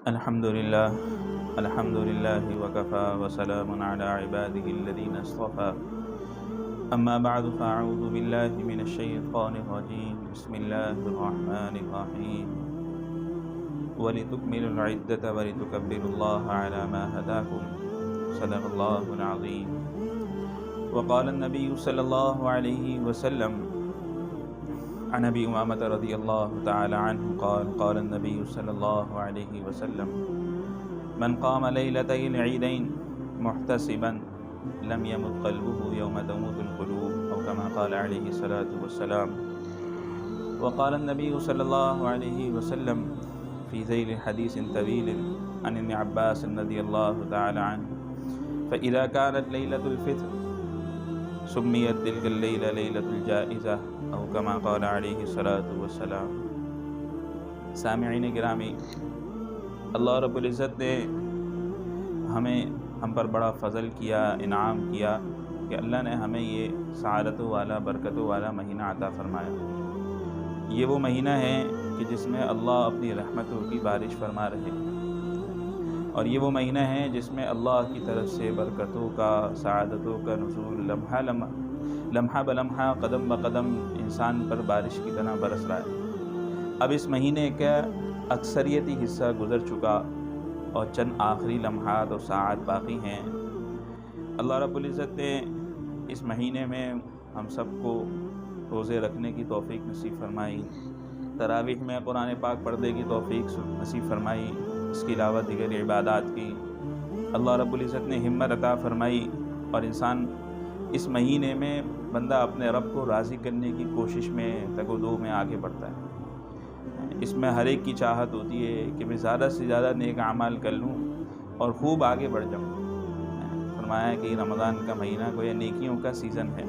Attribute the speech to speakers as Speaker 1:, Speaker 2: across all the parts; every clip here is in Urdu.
Speaker 1: الحمد لله وكفى وسلام على عباده الذين اصطفى أما بعد فأعوذ بالله من الشيطان الرجيم بسم الله الرحمن الرحيم ولتكملوا العدة ولتكبروا الله على ما هداكم صدق الله العظيم وقال النبي صلى الله عليه وسلم عن ابي امامة رضي الله تعالى عنه قال النبي صلى الله عليه وسلم من قام ليلتي العيدين محتسبا لم يمت قلبه يوم تموت القلوب او كما قال عليه الصلاة والسلام. وقال النبي صلى الله عليه وسلم في ذيل حديث طويل عن ابن عباس رضي الله تعالى عنه فإذا كانت ليلة الفطر سميت تلك الليلة ليلة الجائزة او کما قال علیہ الصلاۃ والسلام. سامعین گرامی، اللہ رب العزت نے ہم پر بڑا فضل کیا، انعام کیا کہ اللہ نے ہمیں یہ سعادتوں والا، برکتوں والا مہینہ عطا فرمایا. یہ وہ مہینہ ہے کہ جس میں اللہ اپنی رحمتوں کی بارش فرما رہے ہیں، اور یہ وہ مہینہ ہے جس میں اللہ کی طرف سے برکتوں کا، سعادتوں کا نزول لمحہ بلمحہ، قدم بقدم انسان پر بارش کی طرح برس رہا ہے. اب اس مہینے کا اکثریتی حصہ گزر چکا اور چند آخری لمحات اور ساعات باقی ہیں. اللہ رب العزت نے اس مہینے میں ہم سب کو روزے رکھنے کی توفیق نصیب فرمائی، تراویح میں قرآن پاک پڑھنے کی توفیق نصیب فرمائی، اس کے علاوہ دیگر عبادات کی اللہ رب العزت نے ہمت عطا فرمائی. اور انسان اس مہینے میں بندہ اپنے رب کو راضی کرنے کی کوشش میں، تگ و دو میں آگے بڑھتا ہے. اس میں ہر ایک کی چاہت ہوتی ہے کہ میں زیادہ سے زیادہ نیک اعمال کر لوں اور خوب آگے بڑھ جاؤں. فرمایا کہ رمضان کا مہینہ گویا نیکیوں کا سیزن ہے.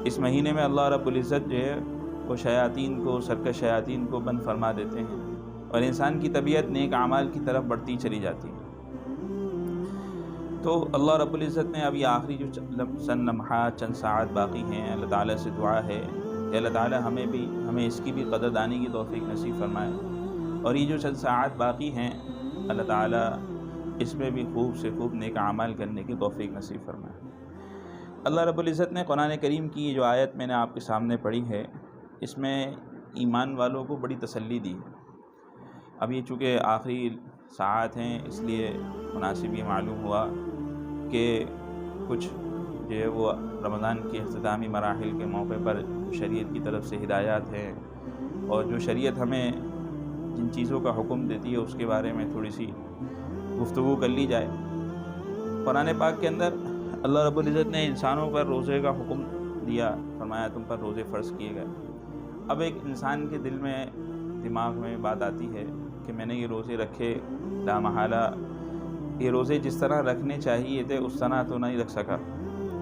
Speaker 1: اس مہینے میں اللہ رب العزت جو ہے وہ شیاطین کو، سرکش شیاطین کو بند فرما دیتے ہیں اور انسان کی طبیعت نیک اعمال کی طرف بڑھتی چلی جاتی ہے. تو اللہ رب العزت نے اب یہ آخری جو چند لمحات، چند ساعات باقی ہیں، اللہ تعالیٰ سے دعا ہے کہ اللہ تعالیٰ ہمیں اس کی بھی قدردانی کی توفیق نصیب فرمائے. اور یہ جو چند ساعات باقی ہیں اللہ تعالیٰ اس میں بھی خوب سے خوب نیک اعمال کرنے کی توفیق نصیب فرمائے. اللہ رب العزت نے قرآن کریم کی یہ جو آیت میں نے آپ کے سامنے پڑھی ہے، اس میں ایمان والوں کو بڑی تسلی دی ہے. اب یہ چونکہ آخری ساعات ہیں، اس لیے مناسب یہ معلوم ہوا کہ کچھ جو ہے وہ رمضان کے اختتامی مراحل کے موقع پر شریعت کی طرف سے ہدایات ہیں، اور جو شریعت ہمیں جن چیزوں کا حکم دیتی ہے اس کے بارے میں تھوڑی سی گفتگو کر لی جائے. قرآن پاک کے اندر اللہ رب العزت نے انسانوں پر روزے کا حکم دیا، فرمایا تم پر روزے فرض کیے گئے. اب ایک انسان کے دل میں، دماغ میں بات آتی ہے کہ میں نے یہ روزے رکھے، لامحالہ یہ روزے جس طرح رکھنے چاہیے تھے اس طرح تو نہیں رکھ سکا،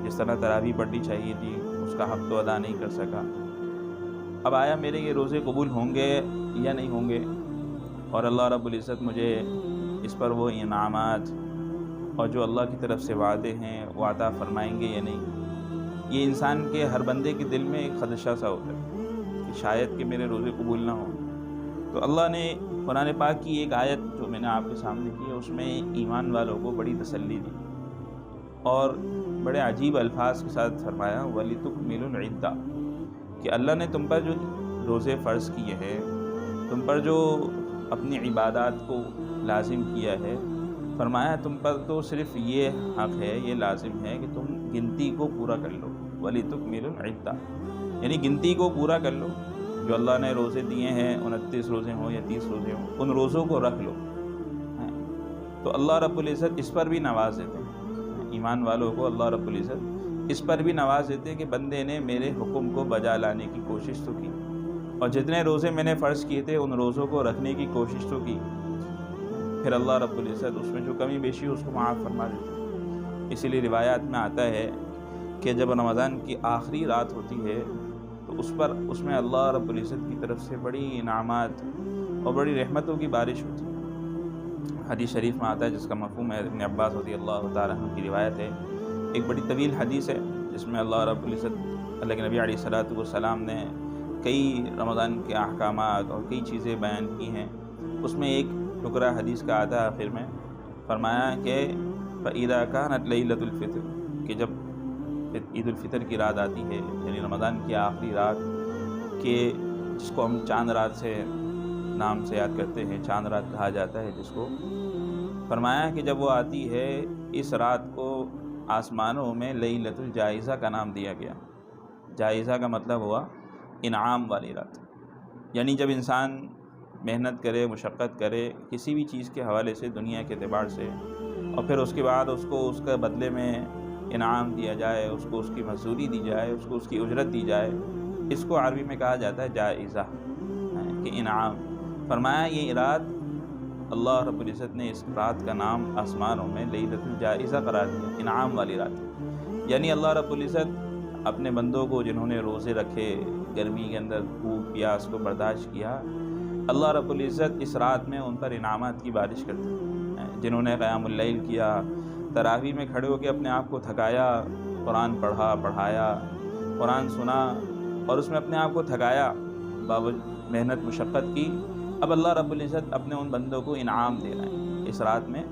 Speaker 1: جس طرح تراویح پڑھنی چاہیے تھی اس کا حق تو ادا نہیں کر سکا. اب آیا میرے یہ روزے قبول ہوں گے یا نہیں ہوں گے؟ اور اللہ رب العزت مجھے اس پر وہ انعامات اور جو اللہ کی طرف سے وعدے ہیں وہ عطا فرمائیں گے یا نہیں؟ یہ انسان کے ہر بندے کے دل میں ایک خدشہ سا ہوتا ہے کہ شاید کہ میرے روزے قبول نہ ہوں. تو اللہ نے قرآن پاک کی ایک آیت جو میں نے آپ کے سامنے کی ہے، اس میں ایمان والوں کو بڑی تسلی دی اور بڑے عجیب الفاظ کے ساتھ فرمایا وَلِتُكْمِلُوا الْعِدَّةَ، کہ اللہ نے تم پر جو روزے فرض کیے ہیں، تم پر جو اپنی عبادات کو لازم کیا ہے، فرمایا تم پر تو صرف یہ حق ہے، یہ لازم ہے کہ تم گنتی کو پورا کر لو. وَلِتُكْمِلُوا الْعِدَّةَ یعنی گنتی کو پورا کر لو. جو اللہ نے روزے دیے ہیں، 29 روزے ہوں یا 30 روزے ہوں، ان روزوں کو رکھ لو. تو اللہ رب العزت اس پر بھی نواز دیتے ہیں، ایمان والوں کو اللہ رب العزت اس پر بھی نواز دیتے ہیں کہ بندے نے میرے حکم کو بجا لانے کی کوشش تو کی، اور جتنے روزے میں نے فرض کیے تھے ان روزوں کو رکھنے کی کوشش تو کی. پھر اللہ رب العزت اس میں جو کمی بیشی اس کو معاف فرما دیتے ہیں. اسی لیے روایات میں آتا ہے کہ جب رمضان کی آخری رات ہوتی ہے تو اس میں اللہ رب العزت کی طرف سے بڑی انعامات اور بڑی رحمتوں کی بارش ہوتی ہے. حدیث شریف میں آتا ہے جس کا مفہوم ہے، ابن عباس رضی اللہ تعالیٰ عنہ کی روایت ہے. ایک بڑی طویل حدیث ہے جس میں اللہ رب العزت، اللہ کے نبی علیہ الصلاۃ والسلام نے کئی رمضان کے احکامات اور کئی چیزیں بیان کی ہیں. اس میں ایک ٹکڑا حدیث کا آتا ہے آخر میں، فرمایا کہ فَإِذَا كَانَتْ لَيْلَةُ الْفِطْرِ، کہ جب عید الفطر کی رات آتی ہے، یعنی رمضان کی آخری رات، کہ جس کو ہم چاند رات سے نام سے یاد کرتے ہیں، چاند رات کہا جاتا ہے جس کو، فرمایا کہ جب وہ آتی ہے اس رات کو آسمانوں میں لیلۃ الجائزہ کا نام دیا گیا۔ جائزہ کا مطلب ہوا انعام والی رات، یعنی جب انسان محنت کرے، مشقت کرے کسی بھی چیز کے حوالے سے، دنیا کے اعتبار سے، اور پھر اس کے بعد اس کو اس کا بدلے میں انعام دیا جائے، اس کو اس کی مزدوری دی جائے، اس کو اس کی اجرت دی جائے، اس کو عربی میں کہا جاتا ہے جائزہ، کہ انعام۔ فرمایا یہ رات اللہ رب العزت نے اس رات کا نام آسمانوں میں لیلۃ الجائزہ قرار دیا، انعام والی رات، یعنی اللہ رب العزت اپنے بندوں کو جنہوں نے روزے رکھے، گرمی کے اندر دھوپ پیاس کو برداشت کیا، اللہ رب العزت اس رات میں ان پر انعامات کی بارش کرتے ہیں۔ جنہوں نے قیام اللیل کیا، تراویح میں کھڑے ہو کے اپنے آپ کو تھکایا، قرآن پڑھایا، قرآن سنا اور اس میں اپنے آپ کو تھکایا، باوجود محنت مشقت کی، اب اللہ رب العزت اپنے ان بندوں کو انعام دے رہے ہیں۔ اس رات میں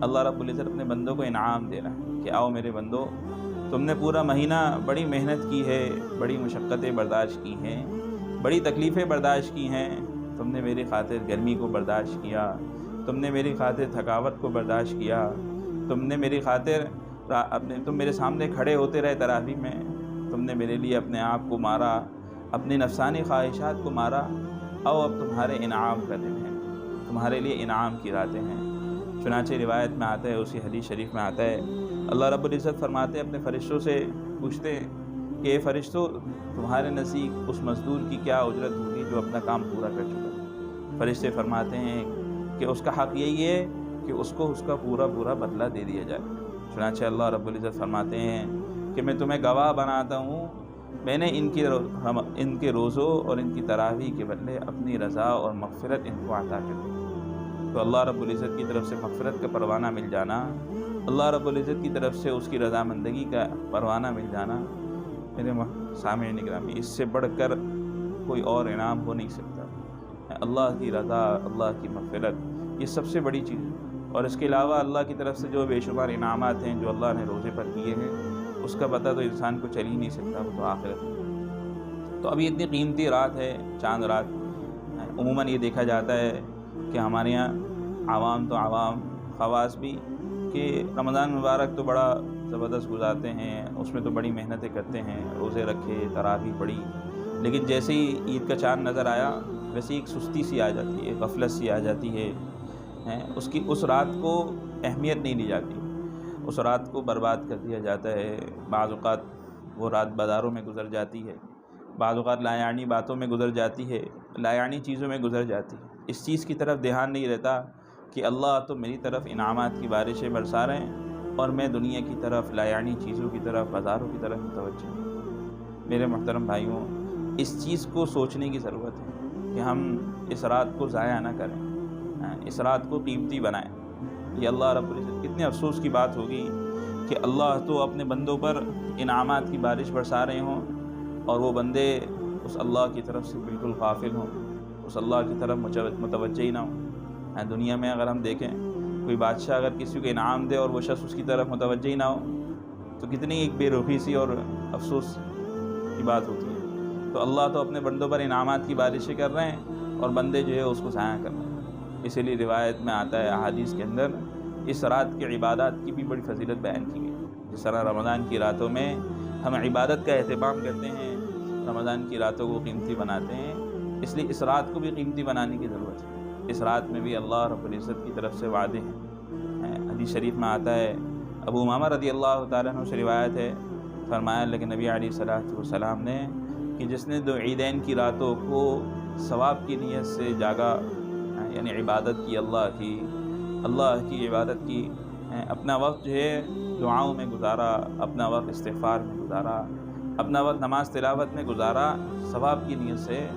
Speaker 1: اللہ رب العزت اپنے بندوں کو انعام دے رہا ہے کہ آؤ میرے بندو، تم نے پورا مہینہ بڑی محنت کی ہے، بڑی مشقتیں برداشت کی ہیں، بڑی تکلیفیں برداشت کی ہیں، تم نے میری خاطر گرمی کو برداشت کیا، تم نے میری خاطر تھکاوٹ کو برداشت کیا، تم نے میری خاطر تم میرے سامنے کھڑے ہوتے رہے تراویح میں، تم نے میرے لیے اپنے آپ کو مارا، اپنی نفسانی خواہشات کو مارا، آؤ اب تمہارے انعام کا دن ہے، تمہارے لیے انعام کی راتیں ہیں۔ چنانچہ روایت میں آتا ہے، اسی حدیث شریف میں آتا ہے، اللہ رب العزت فرماتے ہیں اپنے فرشتوں سے، پوچھتے ہیں کہ اے فرشتوں، تمہارے نزدیک اس مزدور کی کیا اجرت ہوگی جو اپنا کام پورا کر چکا ہے؟ فرشتے فرماتے ہیں کہ اس کا حق یہی ہے کہ اس کو اس کا پورا بدلہ دے دیا جائے۔ چنانچہ اللہ رب العزت فرماتے ہیں کہ میں تمہیں گواہ بناتا ہوں، میں نے ان کے روزوں اور ان کی تراویح کے بدلے اپنی رضا اور مغفرت ان کو عطا کر دی۔ تو اللہ رب العزت کی طرف سے مغفرت کا پروانہ مل جانا، اللہ رب العزت کی طرف سے اس کی رضامندگی کا پروانہ مل جانا، میرے سامعین گرامی، اس سے بڑھ کر کوئی اور انعام ہو نہیں سکتا۔ اللہ کی رضا، اللہ کی مغفرت، یہ سب سے بڑی چیز ہے۔ اور اس کے علاوہ اللہ کی طرف سے جو بے شمار انعامات ہیں جو اللہ نے روزے پر کیے ہیں، اس کا پتہ تو انسان کو چل ہی نہیں سکتا، وہ تو آخرت ہے۔ تو ابھی اتنی قیمتی رات ہے، چاند رات، عموماً یہ دیکھا جاتا ہے کہ ہمارے یہاں عوام تو عوام، خواص بھی، کہ رمضان مبارک تو بڑا زبردست گزارتے ہیں، اس میں تو بڑی محنتیں کرتے ہیں، روزے رکھے، تراویح پڑھی، لیکن جیسے ہی عید کا چاند نظر آیا ویسے ایک سستی سی آ جاتی ہے، غفلت سی آ جاتی ہے، اس رات کو اہمیت نہیں دی جاتی، اس رات کو برباد کر دیا جاتا ہے۔ بعض اوقات وہ رات بازاروں میں گزر جاتی ہے، بعض اوقات لایعنی باتوں میں گزر جاتی ہے، لایعنی چیزوں میں گزر جاتی ہے، اس چیز کی طرف دھیان نہیں رہتا کہ اللہ تو میری طرف انعامات کی بارشیں برسا رہے ہیں اور میں دنیا کی طرف، لایعنی چیزوں کی طرف، بازاروں کی طرف متوجہ ہوں۔ میرے محترم بھائیوں، اس چیز کو سوچنے کی ضرورت ہے کہ ہم اس رات کو ضائع نہ کریں، اس رات کو قیمتی بنائیں۔ یہ اللہ رب العزت، کتنے افسوس کی بات ہوگی کہ اللہ تو اپنے بندوں پر انعامات کی بارش برسا رہے ہوں اور وہ بندے اس اللہ کی طرف سے بالکل غافل ہوں، اس اللہ کی طرف متوجہ ہی نہ ہوں۔ دنیا میں اگر ہم دیکھیں، کوئی بادشاہ اگر کسی کو انعام دے اور وہ شخص اس کی طرف متوجہ ہی نہ ہو تو کتنی ایک بے رخی سی اور افسوس کی بات ہوتی ہے۔ تو اللہ تو اپنے بندوں پر انعامات کی بارشیں کر رہے ہیں اور بندے جو ہے اس کو ضائع کر رہے ہیں۔ اسی لیے روایت میں آتا ہے، احادیث کے اندر، اس رات کی عبادات کی بھی بڑی فضیلت بیان کی گئی۔ جس طرح رمضان کی راتوں میں ہم عبادت کا اہتمام کرتے ہیں، رمضان کی راتوں کو قیمتی بناتے ہیں، اس لیے اس رات کو بھی قیمتی بنانے کی ضرورت ہے۔ اس رات میں بھی اللہ رب العزت کی طرف سے وعدے ہیں۔ حدیث شریف میں آتا ہے، ابو امامہ رضی اللہ تعالیٰ عنہ سے روایت ہے، فرمایا لیکن نبی علیہ الصلوۃ والسلام نے کہ جس نے دو عیدین کی راتوں کو ثواب کی نیت سے جاگا، یعنی عبادت کی، اللہ کی عبادت کی، اپنا وقت جو ہے دعاؤں میں گزارا، اپنا وقت استغفار میں گزارا، اپنا وقت نماز تلاوت میں گزارا ثواب کی نیت سے،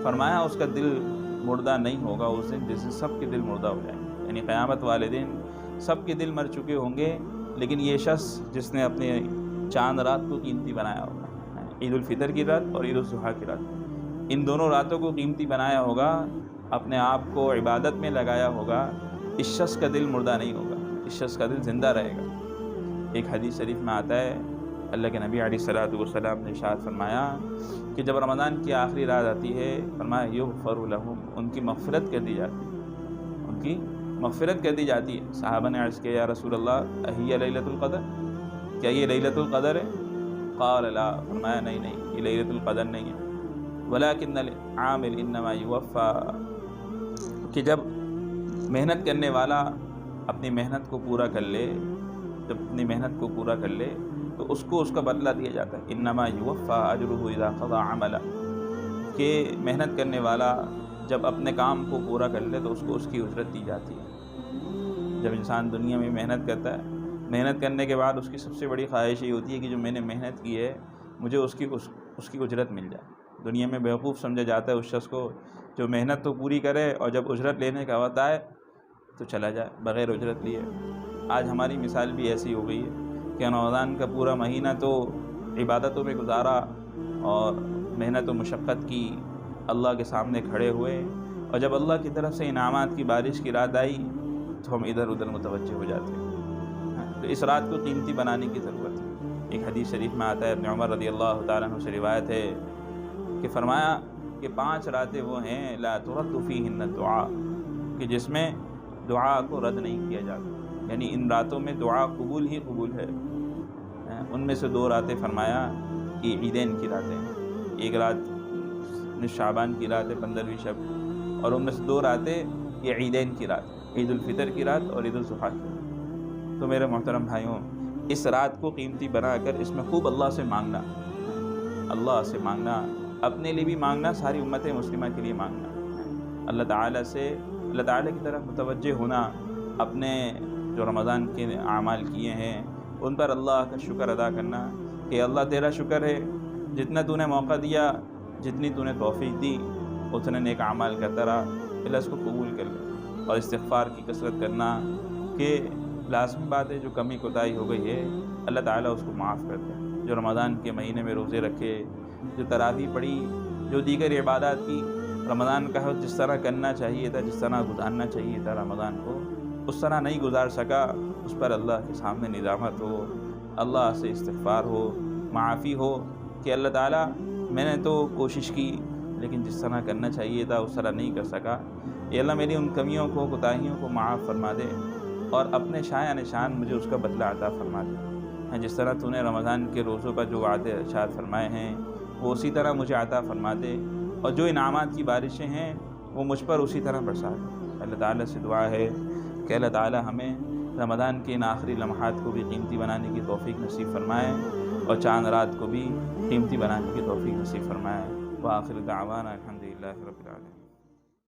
Speaker 1: فرمایا اس کا دل مردہ نہیں ہوگا اس دن جس دن سب کے دل مردہ ہو جائیں گے، یعنی قیامت والے دن سب کے دل مر چکے ہوں گے، لیکن یہ شخص جس نے اپنے چاند رات کو قیمتی بنایا ہوگا، عید الفطر کی رات اور عید الاضحیٰ کی رات، ان دونوں راتوں کو قیمتی بنایا ہوگا، اپنے آپ کو عبادت میں لگایا ہوگا، اس شخص کا دل مردہ نہیں ہوگا، اس شخص کا دل زندہ رہے گا۔ ایک حدیث شریف میں آتا ہے، اللہ کے نبی علیہ الصلوۃ والسلام نے ارشاد فرمایا کہ جب رمضان کی آخری رات آتی ہے، فرمایا یغفر لہم، ان کی مغفرت کر دی جاتی ہے، ان کی مغفرت کر دی جاتی ہے۔ صحابہ نے عرض کیا یا رسول اللہ اہی لیلۃ القدر، کیا یہ لیلۃ القدر ہے؟ قال لا، فرمایا نہیں یہ لیلۃ القدر نہیں ہے، ولکن العامل انما یوفی، کہ جب محنت کرنے والا اپنی محنت کو پورا کر لے، جب اپنی محنت کو پورا کر لے تو اس کو اس کا بدلہ دیا جاتا ہے۔ انما یوفی اجرہ اذا قضى عملا، کہ محنت کرنے والا جب اپنے کام کو پورا کر لے تو اس کو اس کی اجرت دی جاتی ہے۔ جب انسان دنیا میں محنت کرتا ہے، محنت کرنے کے بعد اس کی سب سے بڑی خواہش یہ ہوتی ہے کہ جو میں نے محنت کی ہے مجھے اس کی اجرت مل جائے۔ دنیا میں بیوقوف سمجھا جاتا ہے اس شخص کو جو محنت تو پوری کرے اور جب اجرت لینے کا وقت آئے تو چلا جائے بغیر اجرت لیے۔ آج ہماری مثال بھی ایسی ہو گئی ہے کہ رمضان کا پورا مہینہ تو عبادتوں میں گزارا اور محنت و مشقت کی، اللہ کے سامنے کھڑے ہوئے، اور جب اللہ کی طرف سے انعامات کی بارش کی رات آئی تو ہم ادھر ادھر متوجہ ہو جاتے ہیں۔ تو اس رات کو قیمتی بنانے کی ضرورت ہے۔ ایک حدیث شریف میں آتا ہے، ابن عمر رضی اللہ تعالیٰ عنہ سے روایت ہے کہ فرمایا کہ 5 راتیں وہ ہیں لا ترد فیہن الدعاء، کہ جس میں دعا کو رد نہیں کیا جاتا، یعنی ان راتوں میں دعا قبول ہی قبول ہے۔ ان میں سے 2 راتیں فرمایا یہ عیدین کی راتیں ہیں، ایک رات نصف شعبان کی رات ہے 15ویں شب، اور ان میں سے 2 راتیں یہ عیدین کی رات، عید الفطر کی رات اور عید الاضحیٰ کی رات۔ تو میرے محترم بھائیوں، اس رات کو قیمتی بنا کر اس میں خوب اللہ سے مانگنا، اللہ سے مانگنا، اپنے لیے بھی مانگنا، ساری امت مسلمہ کے لیے مانگنا، اللہ تعالیٰ سے، اللہ تعالیٰ کی طرف متوجہ ہونا، اپنے جو رمضان کے اعمال کیے ہیں ان پر اللہ کا شکر ادا کرنا کہ اللہ تیرا شکر ہے، جتنا تو نے موقع دیا، جتنی تو نے توفیق دی، اتنے نیک اعمال کرتا رہا، اللہ اس کو قبول کر لے، اور استغفار کی کثرت کرنا کہ لازمی بات ہے جو کمی کوتاہی ہو گئی ہے اللہ تعالیٰ اس کو معاف کر دے۔ جو رمضان کے مہینے میں روزے رکھے، جو تراویح پڑھی، جو دیگر عبادات کی، رمضان کا جس طرح کرنا چاہیے تھا، جس طرح گزارنا چاہیے تھا رمضان کو، اس طرح نہیں گزار سکا، اس پر اللہ کے سامنے ندامت ہو، اللہ سے استغفار ہو، معافی ہو کہ اللہ تعالیٰ میں نے تو کوشش کی لیکن جس طرح کرنا چاہیے تھا اس طرح نہیں کر سکا، اے اللہ میری ان کمیوں کو، کوتاہیوں کو معاف فرما دے، اور اپنے شایع نشان مجھے اس کا بدلہ عطا فرما دے۔ جس طرح تو نے رمضان کے روزوں پر جو وعدے ارشاد فرمائے ہیں وہ اسی طرح مجھے عطا فرما دے، اور جو انعامات کی بارشیں ہیں وہ مجھ پر اسی طرح برسا دے۔ اللہ تعالیٰ سے دعا ہے کہ اللہ تعالیٰ ہمیں رمضان کے ان آخری لمحات کو بھی قیمتی بنانے کی توفیق نصیب فرمائے، اور چاند رات کو بھی قیمتی بنانے کی توفیق نصیب فرمائے۔ وآخر دعوانا الحمدللہ رب العالمین۔